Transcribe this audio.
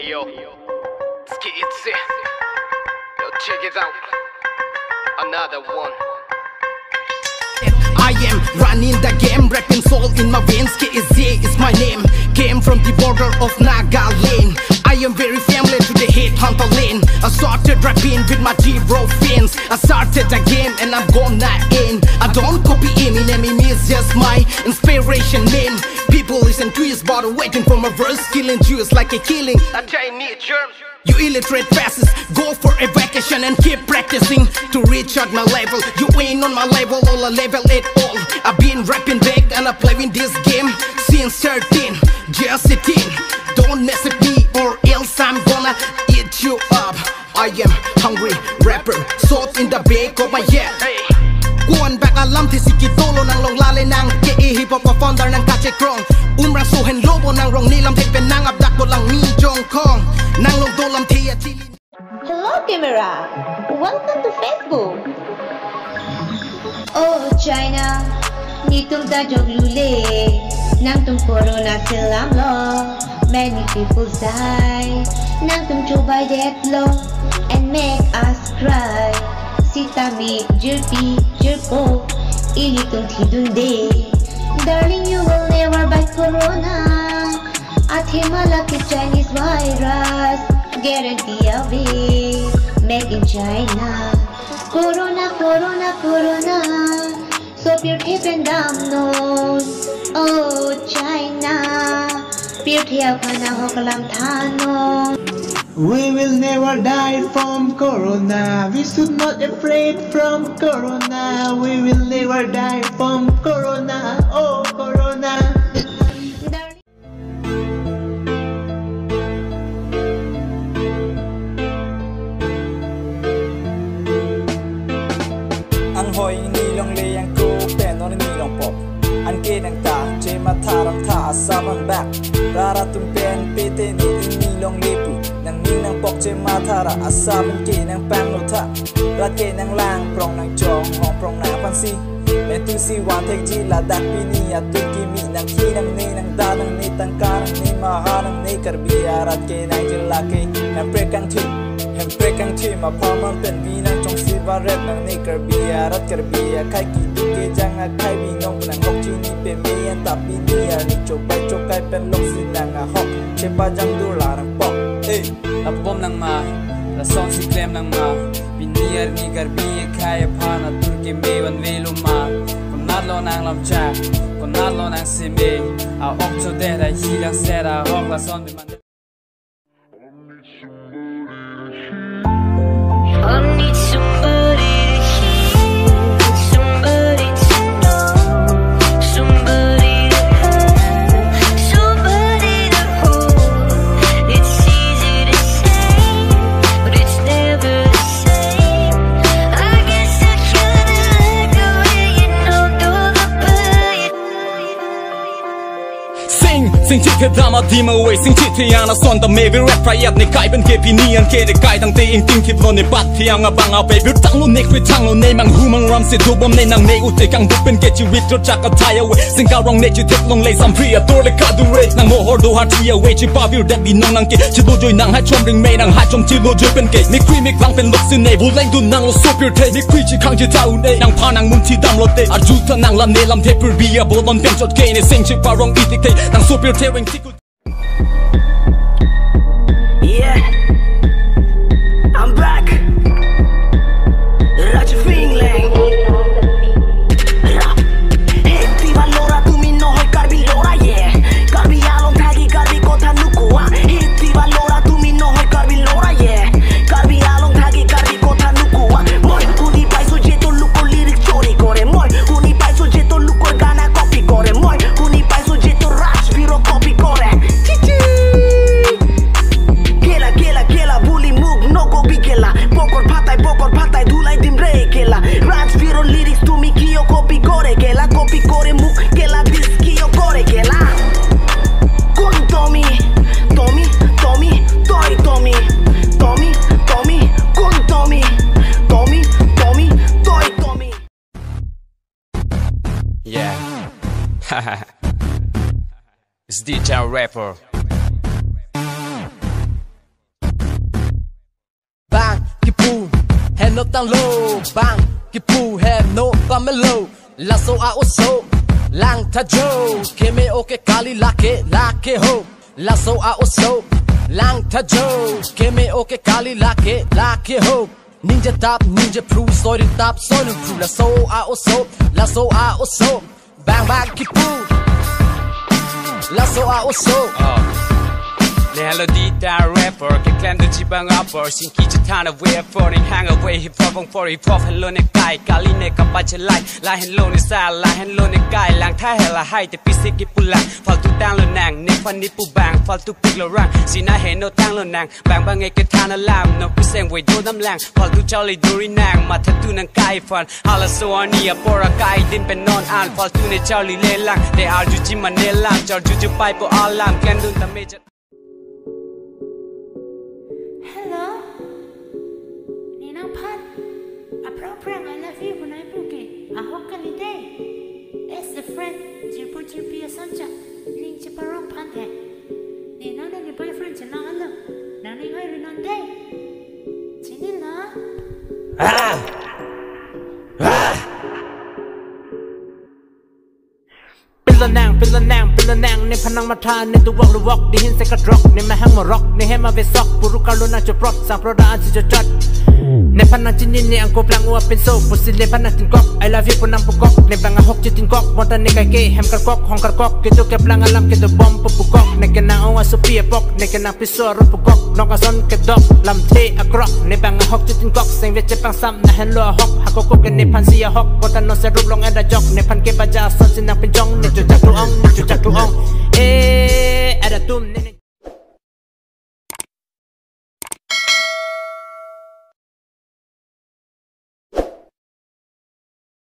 Hey yo, let's get it. Yo, check it out. Another one. I am running the game, rapping soul in my veins. KSJ is my name. Came from the border of Nagaland. I am very familiar to the hate hunter lane. I started rapping with my G-bro fans. I started again and I'm gonna end. I don't copy Eminem, is just my inspiration, man. People listen to his bottle, waiting for my verse, killing Jews like a killing a Chinese germ. You illiterate fascists, go for a vacation and keep practicing to reach out my level. You ain't on my level or a level at all. I've been rapping back and I'm playing this game since 13, just 18. Don't mess with me or else I'm gonna eat you up. I am hungry rapper, salt in the back of my head. Kuan back alam ti sikitolo ng longlale ng KE hip hop founder ng Kache Krong. Umrang suhen lobo ng rong nilam tekpen ng abdak ko lang mi Jong Kong. Nang long dolam tiya chili. Hello camera, welcome to Facebook. Oh China, ni tum ta jog lule, nang tum corona silam lo. Many people die, nang tum chubai death low and make us cry. Sita mi jirpi jirpo, ili tum tidunde. Darling, you will never bite corona. Malaki Chinese virus, guarantee away, made in China. Corona, corona, corona, so pure tape and damn nose. Oh China, pure tape kana hokalam thano. We will never die from corona. We should not afraid from corona. We will never die from corona. Oh corona. Ang hoy nilong leyang ko pero nilong pop. Ang kinang ta che mataram ta asaman back. Rara tumpen pete ni nilong lipu. Nang ninang pok che matara asaman kinang pamlota. Rat kinang lang prong nang jong hong prong na pansi. Mentu si wan tek ji la dak pini atun kimi nang kinang ni nang danang ni tangkarang ni maharang ni karbiya. Rat kinang jilake nang prekang tu. Hemprekang tu ma pamam pen binang chong siva red nang ni karbiya. Rat karbiya kai ki duke jangan kai binong nang hok chi ni pe mian tapi ni ni cobai cokai pen lok si nang hok cepa jang dur larang pok. Lapom nang ma rason si klem nang ma biniar ni karbiya kai phana turke mewan velo ma konat lo nang lam cha konat lo nang sime a ok cho de ra hilang sera hok la son de man. I need somebody to hear, somebody to know, somebody to have, somebody to hold. It's easy to say, but it's never the same. I guess I kinda like the way you know the pain. Sing chit the drama team away, sing chit yana son the maybe rap riot ni kai ben kepi ni an ke de kai dang te ing ting kip lo ni bat thiang abang a baby tang lo nek with tang lo nei mang hu mang ram se do bom nei nang nei u te kang du pen get you with your chaka tie away sing ka wrong net you take long lay some free a tor le ka du re nang mo hor do heart away chi pa vir that bi nong nang ke chi do joy nang ha chom ring mei nang ha chom chi lo joy pen ke ni kri mi klang pen look sin nei bu lang du nang lo so pure te ni kri chi khang chi tau nei nang pa nang mun chi dam lo te a ju ta nang lam ne lam te pur bi a bo lon pen chot ke ni sing chi pa wrong i tik te nang so pure te ring tik. Yeah, I'm back. Raja Fingling. Hey, viva Lora, tu mi no hoy Carbi Lora, yeah. Carbi along tagi, Carbi kota nukua. Hey, viva Lora, tu mi no hoy Carbi Lora, yeah. Carbi along tagi, Carbi kota nukua. Moi, uni paiso jeto luko lirik chori kore. Moi, uni paiso jeto luko gana copy kore. Moi, uni paiso jeto rash biro copy kore. Pokor patai dhulai dimre kela Raj Viro lyrics to me kiyo copy kore kela Copy kore muk kela bis kiyo kore kela Kun Tommy Tommy, Tommy, toy Tommy Tommy, Tommy, kun Tommy Tommy, Tommy, toy Tommy. Yeah. It's DJ Rapper. no tang low bang kipu have no pamelo la so a oso lang ta jo keme oke kali lake ho la so a oso lang ta jo keme oke kali lake ho ninja tap ninja pru soy tap soy pru la so a oso bang bang kipu la so a oso Le melody that rapper can claim the jibang upper sin ki chatan away for hang away hip hop for hip hop hello ne kai kali ne ka pa chelai la hello ne sa la hello ne kai lang tha hela hai te pisik ki pulang faltu tang lo nang ne fan ni pu bang faltu pik lo rang sina he no tang lo nang bang bang e ke thana lam no piseng we do dam lang faltu chali duri nang ma thatu nang kai fan hala so ani a por a kai din pen non an faltu ne chali le lang they are ju ji manela char ju pai po alam can dun ta me Hello, Ninang Pat. A program I love you when I book it. A hokali day. It's the friend. Jibu Sonja. Ning Chiparong Pante. Ninang and your boyfriend Janang Allo. Nanning I run on day. Chinilla. Pilanang, ni panang mata, ni tu walk, di hin seka drop, ni mahang rock, ni hema vesok, puru kaluna ceprot, sang prodaan si jajat. Ni panang cini ni angko plang uapin so, pusi le panang tingkok, I love you punang pukok, ni banga hok ci tingkok, monta ni kai ke, hem karkok, hong karkok, gitu ke plang alam, gitu bom pupukok, ni kena awa supi epok, ni kena piso rupukok, nokason ke dok, lam te akrok, ni banga hok ci tingkok, sing veche pang sam, na hen lo hok, hakoko ke ni pan siya hok, monta no se rublong ada jok, ni pan ke baja son sinang pinjong, ni jatuh ong,